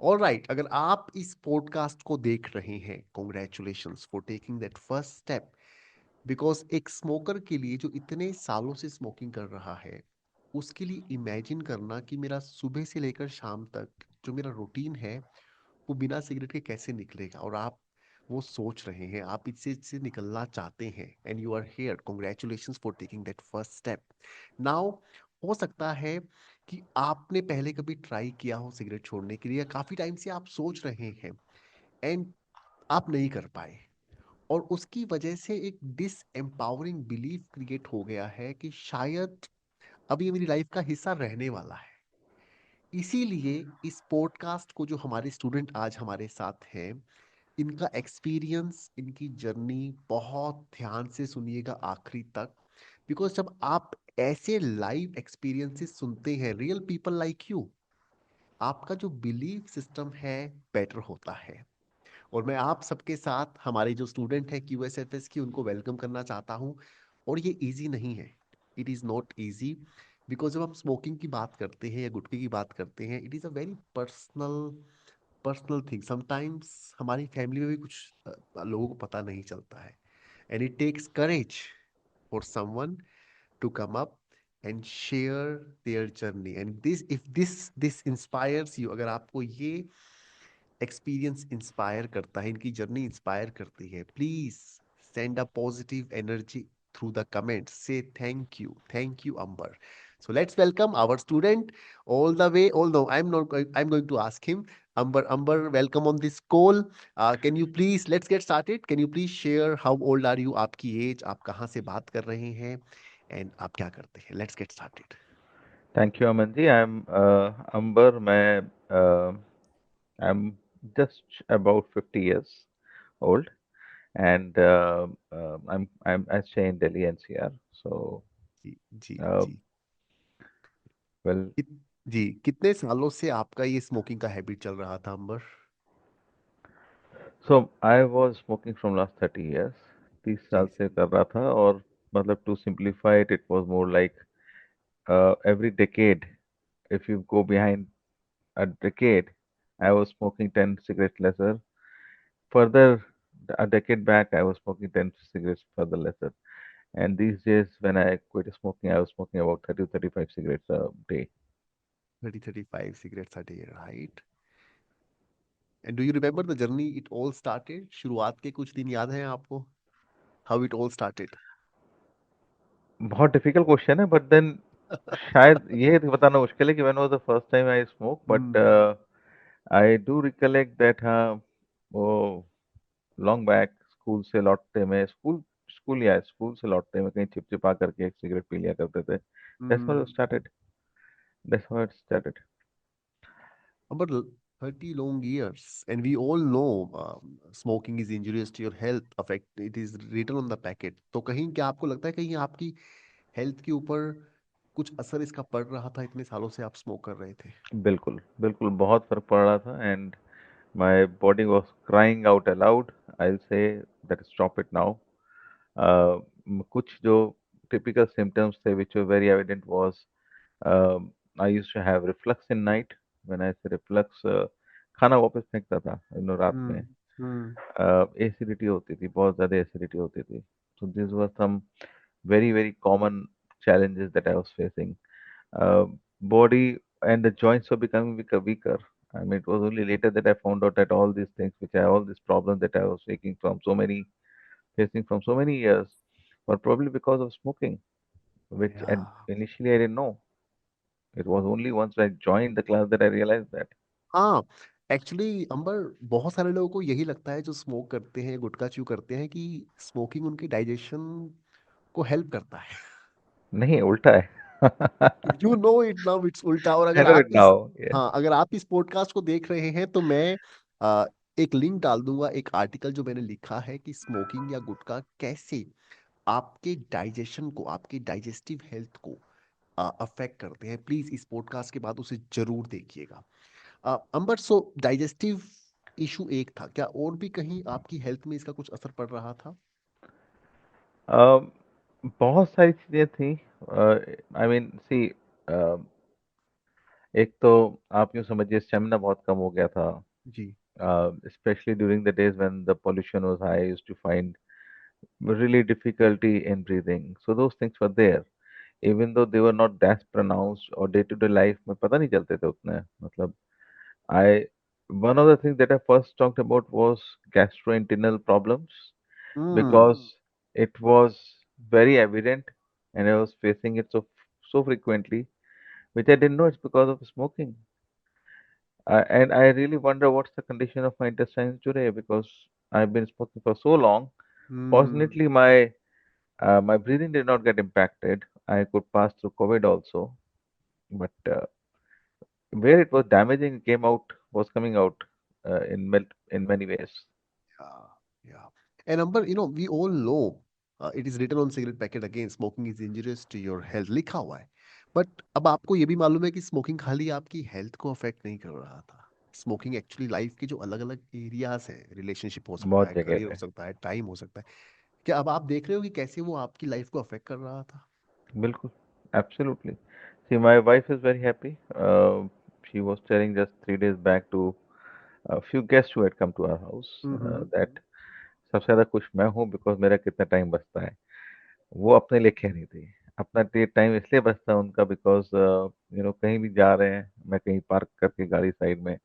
Alright, अगर आप इस पॉडकास्ट को देख रहे हैं, congratulations for taking that first step. Because एक स्मोकर के लिए जो इतने सालों से स्मोकिंग कर रहा है, उसके लिए इमेजिन करना कि मेरा सुबह से लेकर शाम तक जो मेरा रूटीन है वो बिना सिगरेट के कैसे निकलेगा, और आप वो सोच रहे हैं, आप इससे से निकलना चाहते हैं, and you are here. Congratulations for taking that first step. Now, हो सकता है कि आपने पहले कभी ट्राई किया हो सिगरेट छोड़ने के लिए, या काफी टाइम से आप सोच रहे हैं एंड आप नहीं कर पाए, और उसकी वजह से एक डिस एम्पावरिंग बिलीफ क्रिएट हो गया है कि शायद अब ये मेरी लाइफ का हिस्सा रहने वाला है। इसीलिए इस पॉडकास्ट को जो हमारे स्टूडेंट आज हमारे साथ हैं, इनका एक्सपीरियंस, इनकी जर्नी बहुत ध्यान से सुनिएगा आखिरी तक। बिकॉज जब आप ऐसे लाइव एक्सपीरियंसेस सुनते हैं, रियल पीपल लाइक यू, आपका जो बिलीफ सिस्टम है बेटर होता है। और मैं आप सबके साथ हमारे जो स्टूडेंट है QSFS की, उनको वेलकम करना चाहता हूँ। और ये इजी नहीं है, it is not easy. Because जब हम स्मोकिंग की बात करते हैं या गुटखे की बात करते हैं, it is a very personal personal thing. Sometimes हमारी फैमिली में भी कुछ लोगों को पता नहीं चलता है, and it takes courage for someone to come up and share their journey. And this inspires you, अगर आपको ये एक्सपीरियंस इंस्पायर करता है, इनकी जर्नी इंस्पायर करती है, please send a positive energy through the comments, say thank you Amber. So let's welcome our student all the way. Although I'm not going, I'm going to ask him. Amber, welcome on this call. Can you please, let's get started. Can you please share how old are you? आपकी as, आप कहाँ से बात कर रहे हैं, and आप क्या करते हैं? Let's get started. Thank you Aman ji. I am Ambar. I'm just about 50 years old, and I stay in Delhi NCR. So, जी जी uh, जी। well, कित, जी, कितने सालों से आपका ये स्मोकिंग का हैबिट चल रहा था, अंबर? so I was smoking from last 30 years. 30 जी साल से जी। कर रहा था, और मतलब to simplify it, it was more like every decade. If you go behind a decade, I was smoking 10 cigarettes lesser. Further, a decade back, I was smoking 10 cigarettes further lesser. And these days, when I quit smoking, I was smoking about 30 to 35 cigarettes a day. 30-35 cigarettes a day, right? And do you remember the journey it all started? शुरुआत के कुछ दिन याद हैं आपको, how it all started? बहुत difficult question है, but then शायद ये बताना मुश्किल है कि when was the first time I smoke, but hmm. I do recollect that. हाँ, वो लॉन्ग बैक, स्कूल से लौटते में, स्कूल से लौटते में कहीं चिपचिपा करके एक सिगरेट पी लिया करते थे। That's how it started. But 30 long years, and we all know smoking is injurious to your health. Affect, it is written on the packet. तो कहीं क्या आपको लगता है कहीं आपकी हेल्थ के ऊपर कुछ असर इसका पड़ रहा था, इतने सालों से आप स्मोक कर रहे थे? बिल्कुल बिल्कुल, बहुत फर्क पड़ रहा था। And my body was crying out allowed, I will say that stop it now. कुछ जो typical symptoms थे which were very evident was, I used to have reflux in night. When I say reflux, खाना वापस फेंकता था रात में। हम्म हम्म। Acidity होती थी, बहुत ज़्यादा एसिडिटी होती थी। So these were some very very common challenges that I was facing. uh, Body and the joints were becoming weaker. I mean, it was only later that I found out that all these things, all these problems that I was facing from so many years, were probably because of smoking, which या initially I didn't know. It was only once I joined the class that I realized that. हाँ, actually अंबर, बहुत सारे लोगों को यही लगता है जो स्मोक करते हैं, गुटखा च्यू करते हैं, कि स्मोकिंग उनके डाइजेशन को हेल्प करता है। नहीं, उल्टा है। You know it now, it's उल्टा। और I अगर know आप it इस, now. Yeah. हाँ, अगर आप इस पॉडकास्ट को देख रहे हैं तो मैं आ, एक लिंक डाल दूंगा, एक आर्टिकल जो मैंने लिखा है कि स्मोकिंग या गुटखा कैसे आपके डाइजेशन को, आपके डाइजेस्टिव हेल्थ को अफेक्ट करते हैं। प्लीज इस पॉडकास्ट के बाद उसे जरूर देखिएगा। अंबर, सो डाइजेस्टिव इशू एक था क्या, और भी कहीं आपकी हेल्थ में इसका कुछ असर पड़ रहा था? Um, बहुत सारी चीजें थी। आई मीन सी, एक तो आप यूँ समझिए स्टेमिना बहुत कम हो गया था, जी। especially during the days when the pollution was high. I used to find really difficulty in breathing. So those things were there, even though they were not that pronounced or day-to-day life में पता नहीं चलते थे उतने, मतलब I one of the things that I first talked about was gastrointestinal problems, hmm. because it was very evident and I was facing it so frequently, which I didn't know it's because of smoking. And I really wonder what's the condition of my intestines today, because I've been smoking for so long. Hmm. Fortunately, my breathing did not get impacted. I could pass through COVID also, but where it was damaging, it came out was coming out in many ways. Yeah, yeah. And Amber, we all know it is written on cigarette packet again, smoking is injurious to your health, लिखा हुआ है. But अब आपको ये भी मालूम है कि स्मोकिंग खाली आपकी हेल्थ को अफेक्ट नहीं कर रहा था. स्मोकिंग एक्चुअली लाइफ के जो अलग अलग एरियाज है, रिलेशनशिप हो सकता बहुत है, जगह करियर हो पे, सकता है, टाइम हो सकता है. क्या अब आप देख रहे हो कि कैसे वो आपकी लाइफ को अफेक्ट कर रहा था? बिल्कुल, absolutely. See, my wife is very happy. She was telling just 3 days back to a few guests who had come to our house hmm. that सबसे ज़्यादा खुश मैं हूँ बिकॉज मेरा कितना टाइम बचता है। वो अपने लिए कह रही थी। अपना टाइम इसलिए बचता है उनका बिकॉज कहीं भी जा रहे हैं, मैं कहीं पार्क करके गाड़ी साइड में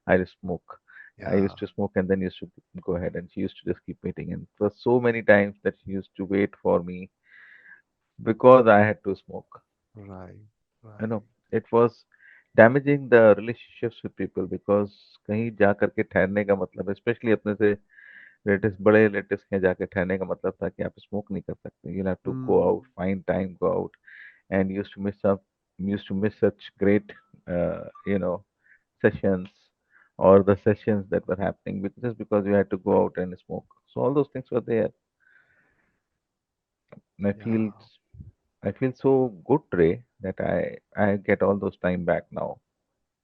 आई स्मोक। या। I used to smoke and then used to go ahead and she used to just keep waiting. And it was so many times that she used to wait for me because I had to smoke. Right, You know, right. it was damaging the relationships with people because कहीं जा करके ठहरने का मतलब, specially अपने से relatives, बड़े relatives के यहाँ जाके ठहरने का मतलब था कि आप स्मोक नहीं कर सकते। You have to go hmm. Out, find time, go out, and used to miss such great you know sessions, or the sessions that were happening just because you had to go out and smoke. So all those things were there. And या. I feel so good today that I get all those time back now.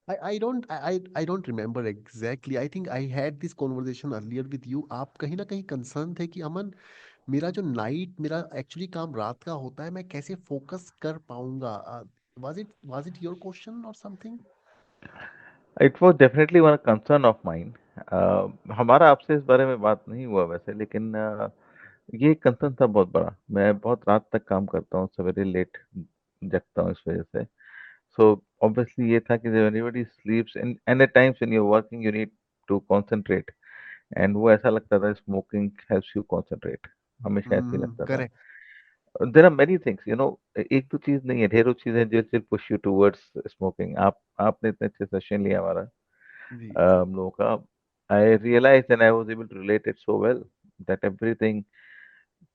I don't remember exactly. I think I had this conversation earlier with you. आप कहीं ना कहीं concern थे कि अमन, मेरा actually काम रात का होता है, मैं कैसे फोकस कर पाऊंगा? वाज इट योर क्वेश्चन और something? It was definitely one concern of mine. हमारा आपसे इस बारे में बात नहीं हुआ वैसे, लेकिन ये कंसर्न था बहुत बड़ा। मैं बहुत रात तक काम करता हूँ, सवेरे लेट जगता हूँ इस वजह से। सो ऑब्वियसली ये था कि everybody sleeps and at times when you are working you need to concentrate, एंड वो ऐसा लगता था स्मोकिंग हेल्प्स यू कंसंट्रेट, हमेशा ऐसे ही लगता था। Correct. There are many things, एक तो चीज नहीं है, ढेरों चीजें जो सिर्फ पुश यू टुवर्ड्स स्मोकिंग। आपने इतने अच्छे सेशन लिया हमारा जी, जी. हम लोगों का। I realise and I was able to relate it so well that everything,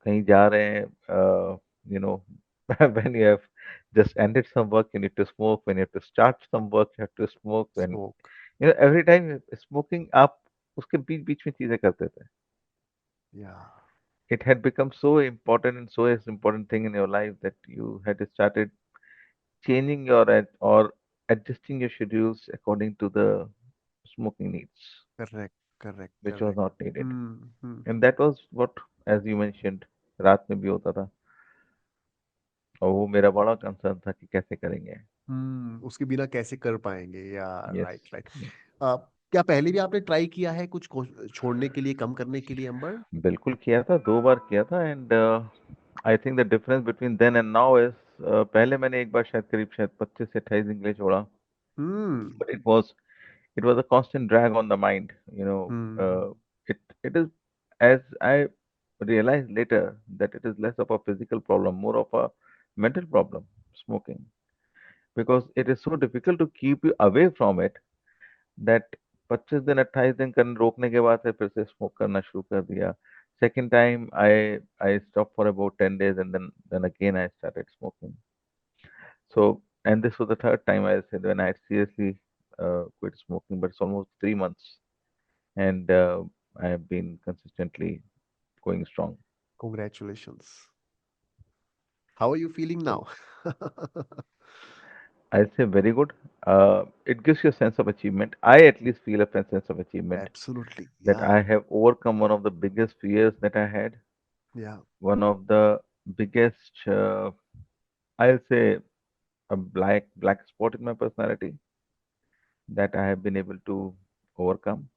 कहीं जा रहे हैं, you know when you have just ended some work you need to smoke, when you have to start some work you have to smoke, when smoke. every time smoking आप उसके बीच बीच में चीजें करते थे। या. It had become so important and so as important thing in your life that you had started changing your or adjusting your schedules according to the smoking needs, correct, correct, which was correct. not needed. Hmm, hmm, And that was what, as you mentioned, रात में भी होता था, और वो मेरा बड़ा concern था कि कैसे करेंगे। उसके बिना कैसे कर पाएंगे? या. Yes, right, right. क्या पहले भी आपने ट्राई किया है कुछ छोड़ने के लिए, कम करने के लिए, अंबर? बिल्कुल किया था, 2 बार किया था। And I think the difference between then and now is, पहले मैंने एक बार शायद 25 से 28 दिन के लिए छोड़ा, hmm, but it was a constant drag on the mind. Hmm. It is, as I realized later, that it is less of a physical problem, more of a mental problem, smoking, because it is so difficult to keep you away from it that 25 दिन 28 दिन कर रोकने के बाद से फिर से smoke करना शुरू कर दिया। Second time I stopped for about 10 days and then again I started smoking. So, and this was the third time I said when I had seriously quit smoking, but it's almost 3 months, and I have been consistently going strong. Congratulations. How are you feeling So now? I'll say very good. It gives you a sense of achievement. I at least feel a sense of achievement Absolutely. that Yeah. I have overcome one of the biggest fears that I had, Yeah. one of the biggest, I'll say, a black spot in my personality. that I have been able to overcome,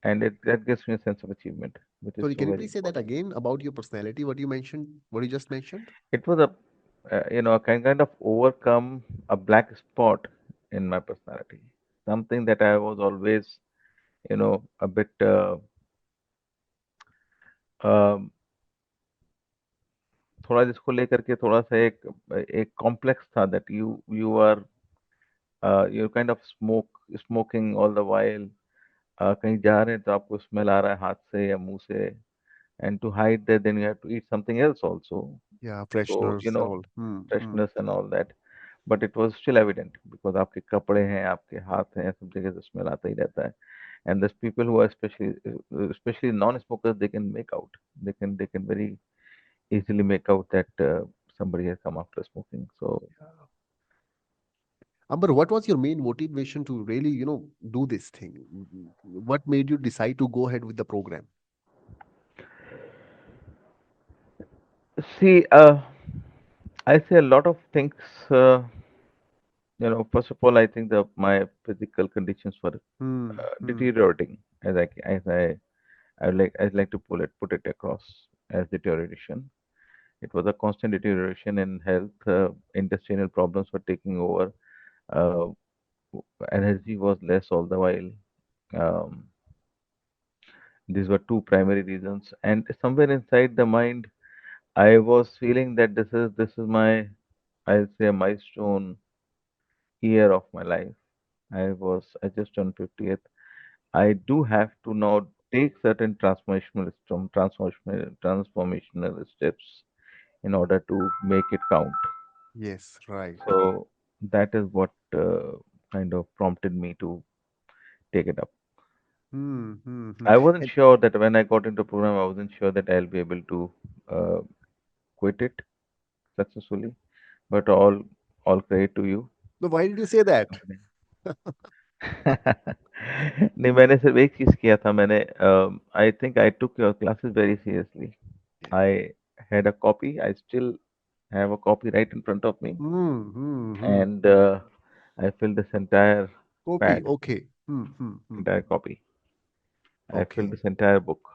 and that gives me a sense of achievement, which is Sorry, so can you very please say that important. again about your personality? What you mentioned, what you just mentioned? It was a a kind of overcome a black spot in my personality, something that I was always a bit um, थोड़ा जिसको लेकर के थोड़ा सा एक एक complex था that you are you kind of smoking all the while, कहीं जा रहे हैं तो आपको स्मेल आ रहा है हाथ से या मुंह से, and to hide that then you have to eat something else also, Yeah, so fresheners and all. Freshness and all that, but it was still evident because आपके कपड़े हैं, आपके हाथ हैं, सब जगह से स्मेल आता ही रहता है. And there's people who are especially non-smokers, they can make out, they can very easily make out that somebody has come after smoking. So Yeah. Amber, what was your main motivation to really, do this thing? What made you decide to go ahead with the program? see, I say a lot of things. Uh, First of all, I think that my physical conditions were Hmm. Hmm. deteriorating, I'd like to put it across as deterioration. It was a constant deterioration in health. Intestinal problems were taking over. Uh, Energy was less all the while. Um, these were two primary reasons, and somewhere inside the mind, I was feeling that this is my, I'll say, a milestone year of my life. I just turned 50th. I do have to now take certain transformational steps in order to make it count. Yes, right. So that is what kind of prompted me to take it up. Hmm. Hmm. Hmm. I wasn't And sure that when I got into the program, I wasn't sure that I'll be able to uh, quit it successfully. But all credit to you. so why did you say that? नहीं, मैंने सिर्फ एक चीज किया था. मैंने I think I took your classes very seriously. Yeah. I had a copy. I still have a copy right in front of me, Hmm. Hmm. Hmm. and Hmm. I filled this entire Copy. pad, Okay. Hmm. Hmm. Hmm. entire Hmm. copy. I filled Okay. this entire book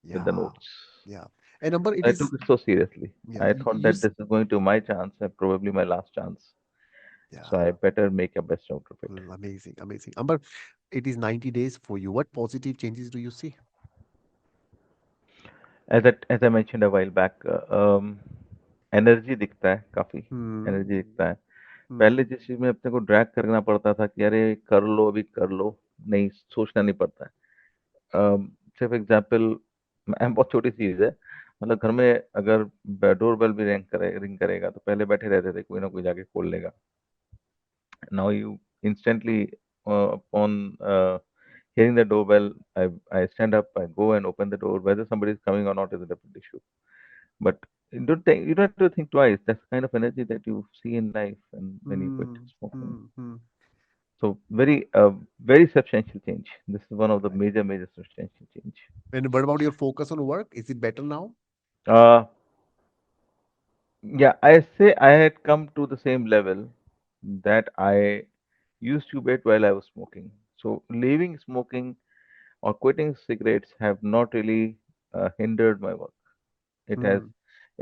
with the Yeah. notes. Yeah. And number it I is. took it so seriously. Yeah. I thought that this is going to be my chance and probably my last chance. So I Yeah. better make a best out of it. Amazing. Amazing. Amber, it is 90 days for you. What positive changes do you see? as I mentioned a while back, energy दिखता है काफी. Energy Hmm. दिखता है. Hmm. पहले जिस चीज में अपने को ड्रैग करना पड़ता था कि अरे कर लो, अभी कर लो, नहीं सोचना नहीं पड़ता है. सिर्फ एग्जाम्पल, बहुत छोटी चीज है. मतलब घर में अगर डोर बेल भी रिंग करेगा तो पहले बैठे रहते थे, कोई ना कोई जाके खोल लेगा. Now you instantly, upon hearing the doorbell, I stand up, I go and open the door. Whether somebody is coming or not is a different issue. But you don't have to think twice. That's the kind of energy that you see in life and when you quit Hmm. smoking. Hmm. Hmm. So very substantial change. This is one of the Right. major substantial change. And what about your focus on work? Is it better now? Uh, yeah, I say I had come to the same level that I used to be at while I was smoking. So leaving smoking or quitting cigarettes have not really hindered my work. It has Hmm.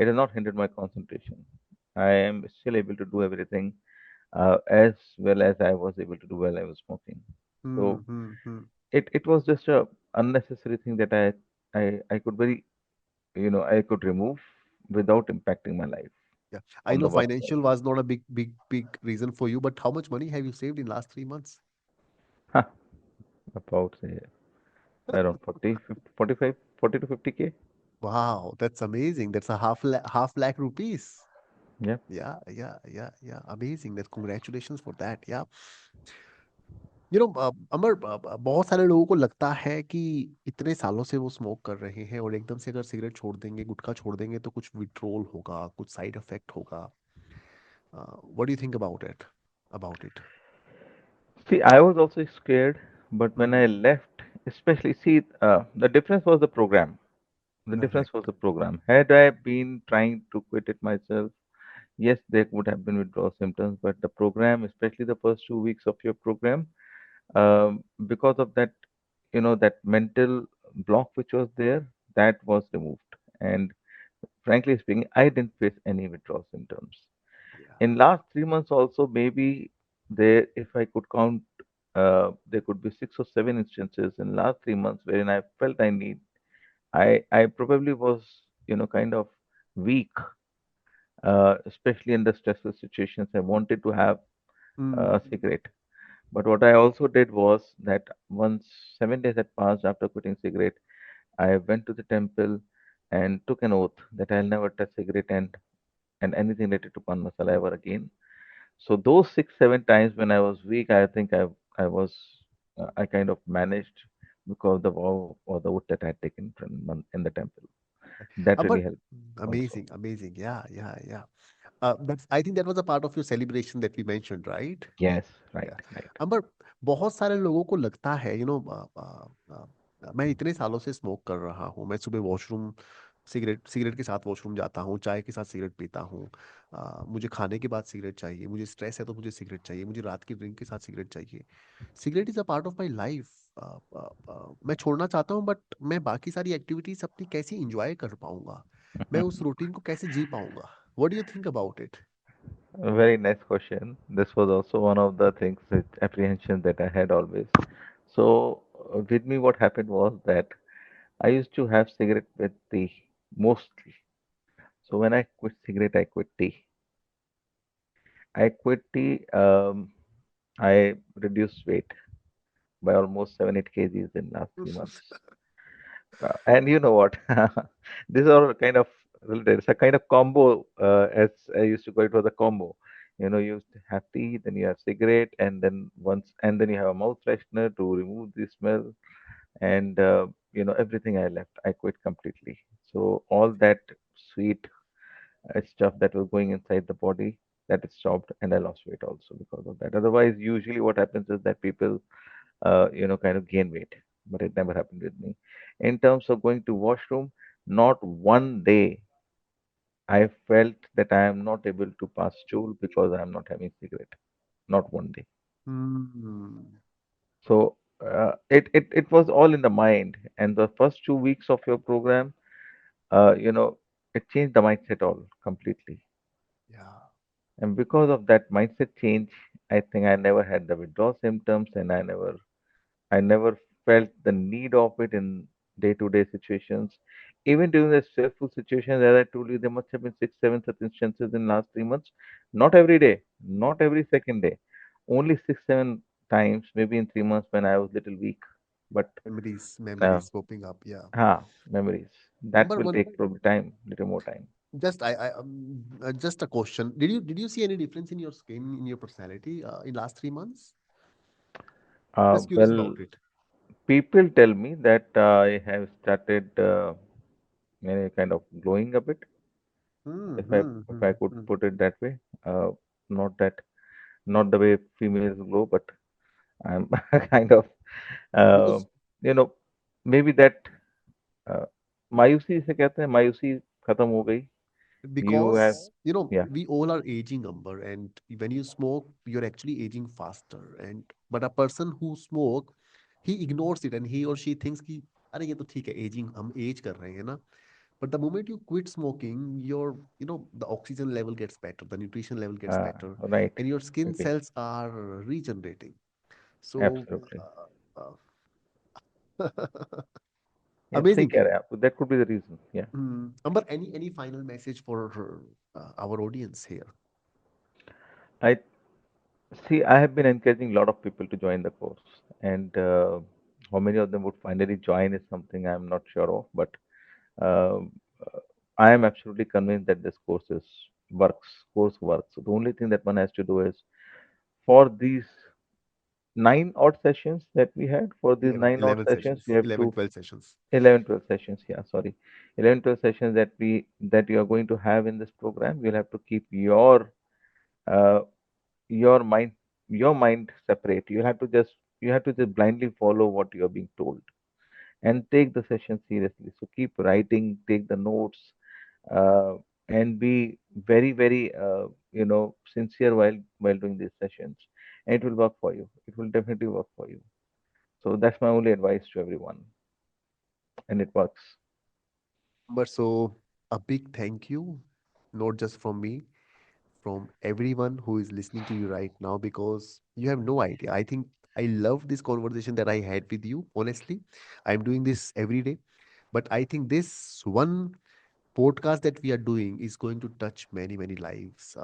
it has not hindered my concentration. I am still able to do everything as well as I was able to do while I was smoking. Hmm. So Hmm. Hmm. it was just a unnecessary thing that I could I could remove without impacting my life Yeah. I on know the work side. financial was not a big reason for you, but how much money have you saved in last 3 months? Huh, about say around 40, 50, 45, 40 to 50K. Wow, that's amazing. That's a half lakh rupees. Yeah. Yeah, yeah, yeah, yeah. Amazing. That's congratulations for that. Yeah. अमर, बहुत सारे लोगों को लगता है कि इतने सालों से वो स्मोक कर रहे हैं और एकदम से अगर सिगरेट छोड़ देंगे, गुटखा छोड़ देंगे तो कुछ विड्रॉल होगा, कुछ साइड इफेक्ट होगा. What do you think about it? See, I was also scared, but when I hmm. left, especially, see, the difference was the program. The difference was correct. the program. Had I been trying to quit it myself, yes, there would have been withdrawal symptoms, but the program, especially the first 2 weeks of your program, because of that, that mental block which was there, that was removed. And frankly speaking, I didn't face any withdrawal symptoms. Yeah. In last 3 months also, maybe there, if I could count, there could be 6 or 7 instances in last 3 months wherein I felt I probably was, kind of weak, especially in the stressful situations. I wanted to have a Mm. cigarette. But what I also did was that once 7 days had passed after quitting cigarette, I went to the temple and took an oath that I'll never touch cigarette and anything related to pan masala ever again. So those 6, 7 times when I was weak, I think I kind of managed because of the vow or the oath that I had taken in the temple. That really But helped also. amazing, amazing. Yeah, yeah, yeah. That's, I think that was a part of your celebration that we mentioned, right? Yes, right, Yeah. right. पर बहुत सारे लोगों को लगता है मैं इतने सालों से स्मोक कर रहा हूँ, मैं सुबह वॉशरूम सिगरेट सिगरेट के साथ वॉशरूम जाता हूँ, चाय के साथ सिगरेट पीता हूँ, मुझे खाने के बाद सिगरेट चाहिए, मुझे स्ट्रेस है तो मुझे सिगरेट चाहिए, मुझे रात की ड्रिंक के साथ सिगरेट चाहिए। Cigarette is a part of my life. मैं छोड़ना चाहता हूँ, बट मैं बाकी सारी एक्टिविटीज अपनी कैसे इंजॉय कर पाऊंगा, मैं उस रूटीन को कैसे जी पाऊंगा? What do you think about it? A very nice question. This was also one of the things, with apprehension that I had always. So with me, what happened was that I used to have cigarette with tea mostly. So when I quit cigarette, I quit tea. I quit tea. I reduced weight by almost 7, 8 kgs in last 3 months. And you know what? These are kind of related. It's a kind of combo, as I used to call it, was a combo. You used to have tea, then you have cigarette, and then you have a mouth freshener to remove the smell, and everything I left, I quit completely. So all that sweet stuff that was going inside the body, that is stopped, and I lost weight also because of that. Otherwise, usually what happens is that people kind of gain weight, but it never happened with me. In terms of going to washroom, not one day I felt that I am not able to pass stool because I am not having cigarette. Not one day. Hmm. So it was all in the mind. And the first 2 weeks of your program, it changed the mindset all completely. Yeah. And because of that mindset change, I think I never had the withdrawal symptoms, and I never felt the need of it in day-to-day situations. Even during the stressful situations, as I told you, there must have been 6, 7 such instances in last 3 months. Not every day, not every second day. Only 6, 7 times, maybe in 3 months when I was little weak. But uh, Memories popping up. Yeah. memories. That Number will one, take probably time, little more time. just a question. Did you see any difference in your skin, in your personality, in last 3 months? Just curious Well, about it. people tell me that I have started kind of glowing a bit, Hmm, if I hmm, if hmm, I could hmm. put it that way. Not that not the way females glow, but I'm kind of uh, Because you know maybe that uh, मायूसी से कहते हैं मायूसी खत्म हो गई. You have, because yeah, we all are aging, Amber, and when you smoke you're actually aging faster, and but a person who smoke, he ignores it and he or she thinks कि अरे ये तो ठीक है, aging, हम age कर रहे हैं ना. But the moment you quit smoking, the oxygen level gets better, the nutrition level gets better, right, and your skin agree, cells are regenerating. So absolutely. Yeah, सही amazing. कह रहे हैं आप. That could be the reason. Yeah. Amber, any final message for our audience here? I see. I have been encouraging a lot of people to join the course, and how many of them would finally join is something I'm not sure of. But um, uh, I am absolutely convinced that this course works. So the only thing that one has to do is, for these 9 odd sessions that we had, for these 11, 9 odd 11 sessions, sessions, we have 11, to 12 sessions. 11, 12 sessions. Yeah, sorry, 11, 12 sessions that you are going to have in this program. You'll have to keep uh, your mind your mind separate. You have to just blindly follow what you are being told and take the session seriously. So keep writing, take the notes, uh, and be very, very, sincere while doing these sessions. And it will work for you. It will definitely work for you. So that's my only advice to everyone, and it works. But so a big thank you, not just from me, from everyone who is listening to you right now, because you have no idea. I think I love this conversation that I had with you. Honestly, I'm doing this every day, but I think this one podcast that we are doing is going to touch many, many lives.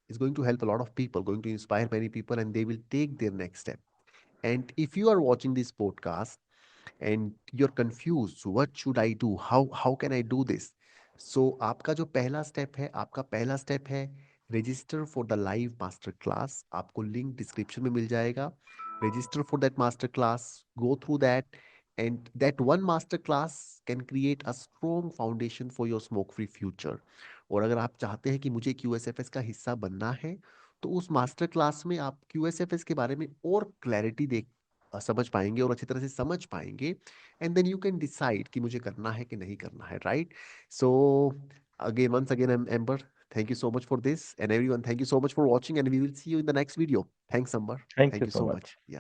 It's going to help a lot of people, going to inspire many people, and they will take their next step. And if you are watching this podcast and you're confused, what should I do, how can I do this? So आपका जो पहला step है, आपका पहला step है register for the live master class. आपको link description में मिल जाएगा। Register for that master class, go through that, and that one master class can create a strong foundation for your smoke free future। और अगर आप चाहते हैं कि मुझे QSFS का हिस्सा बनना है, तो उस मास्टर क्लास में आप QSFS के बारे में और क्लैरिटी देख समझ पाएंगे और अच्छी तरह से समझ पाएंगे। And then you can decide कि मुझे करना है कि नहीं करना है, right? So again, once again, Amber, thank you so much for this, and everyone, thank you so much for watching, and we will see you in the next video. Thanks, Amber. Thank you Thank you so so much. much. Yeah.